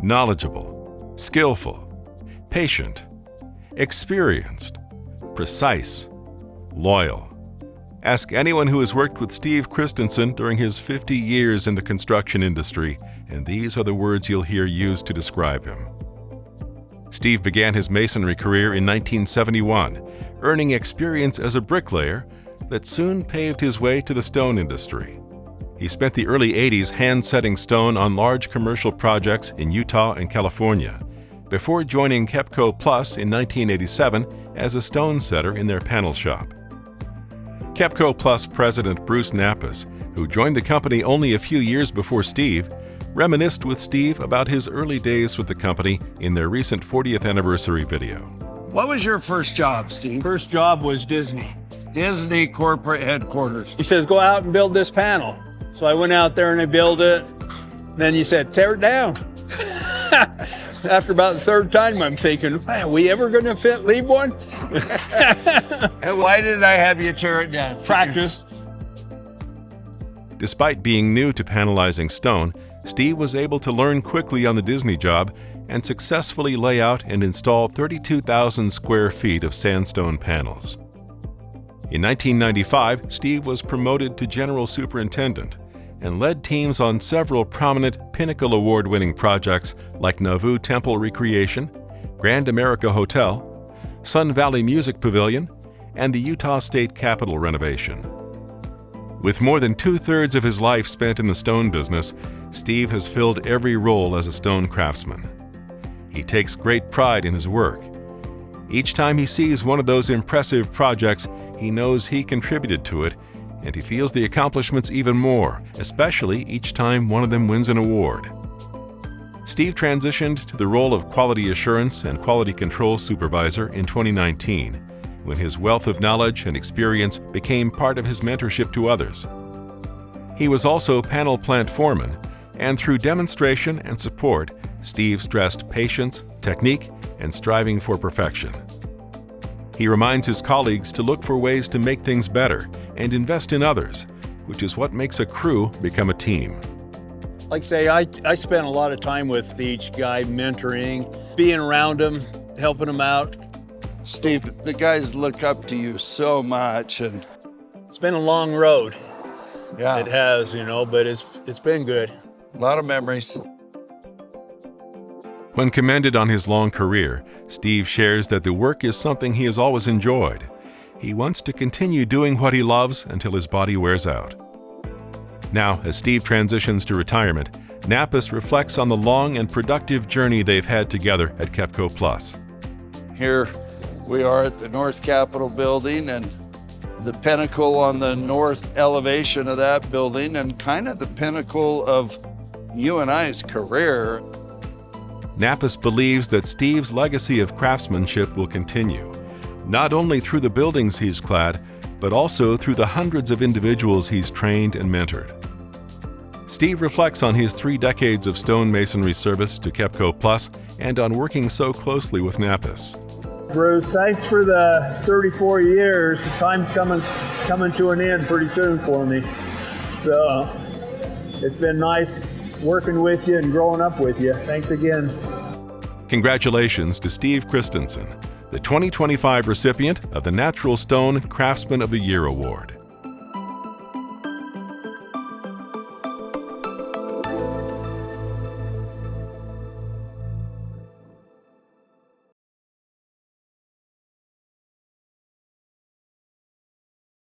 knowledgeable, skillful, patient, experienced, precise, loyal. Ask anyone who has worked with Steve Christensen during his 50 years in the construction industry, and these are the words you'll hear used to describe him. Steve began his masonry career in 1971, earning experience as a bricklayer that soon paved his way to the stone industry. He spent the early 80s hand-setting stone on large commercial projects in Utah and California, before joining Kepco Plus in 1987 as a stone setter in their panel shop. Kepco Plus president Bruce Nappes, who joined the company only a few years before Steve, reminisced with Steve about his early days with the company in their recent 40th anniversary video. What was your first job, Steve? First job was Disney. Disney corporate headquarters. He says, go out and build this panel. So I went out there and I built it. Then you said, tear it down. After about the third time, I'm thinking, are we ever going to leave one? And why did I have you tear it down? Practice. Despite being new to panelizing stone, Steve was able to learn quickly on the Disney job and successfully lay out and install 32,000 square feet of sandstone panels. In 1995, Steve was promoted to general superintendent and led teams on several prominent Pinnacle Award-winning projects like Nauvoo Temple Recreation, Grand America Hotel, Sun Valley Music Pavilion, and the Utah State Capitol renovation. With more than two-thirds of his life spent in the stone business, Steve has filled every role as a stone craftsman. He takes great pride in his work. Each time he sees one of those impressive projects, he knows he contributed to it, and he feels the accomplishments even more, especially each time one of them wins an award. Steve transitioned to the role of quality assurance and quality control supervisor in 2019, when his wealth of knowledge and experience became part of his mentorship to others. He was also panel plant foreman, and through demonstration and support, Steve stressed patience, technique, and striving for perfection. He reminds his colleagues to look for ways to make things better and invest in others, which is what makes a crew become a team. Like I say, I spent a lot of time with each guy, mentoring, being around them, helping them out. Steve, the guys look up to you so much, and It's been a long road. yeah, It has, but it's been good. a lot of memories. When commended on his long career, Steve shares that the work is something he has always enjoyed. He wants to continue doing what he loves until his body wears out. Now, as Steve transitions to retirement, Nappes reflects on the long and productive journey they've had together at Kepco Plus. Here we are at the North Capitol building, and the pinnacle on the north elevation of that building, and kind of the pinnacle of you and I's career. Nappes believes that Steve's legacy of craftsmanship will continue, not only through the buildings he's clad, but also through the hundreds of individuals he's trained and mentored. Steve reflects on his 3 decades of stone masonry service to Kepco Plus and on working so closely with Nappes. Bruce, thanks for the 34 years. Time's coming to an end pretty soon for me. So it's been nice working with you and growing up with you. Thanks again. Congratulations to Steve Christensen, the 2025 recipient of the Natural Stone Craftsman of the Year Award.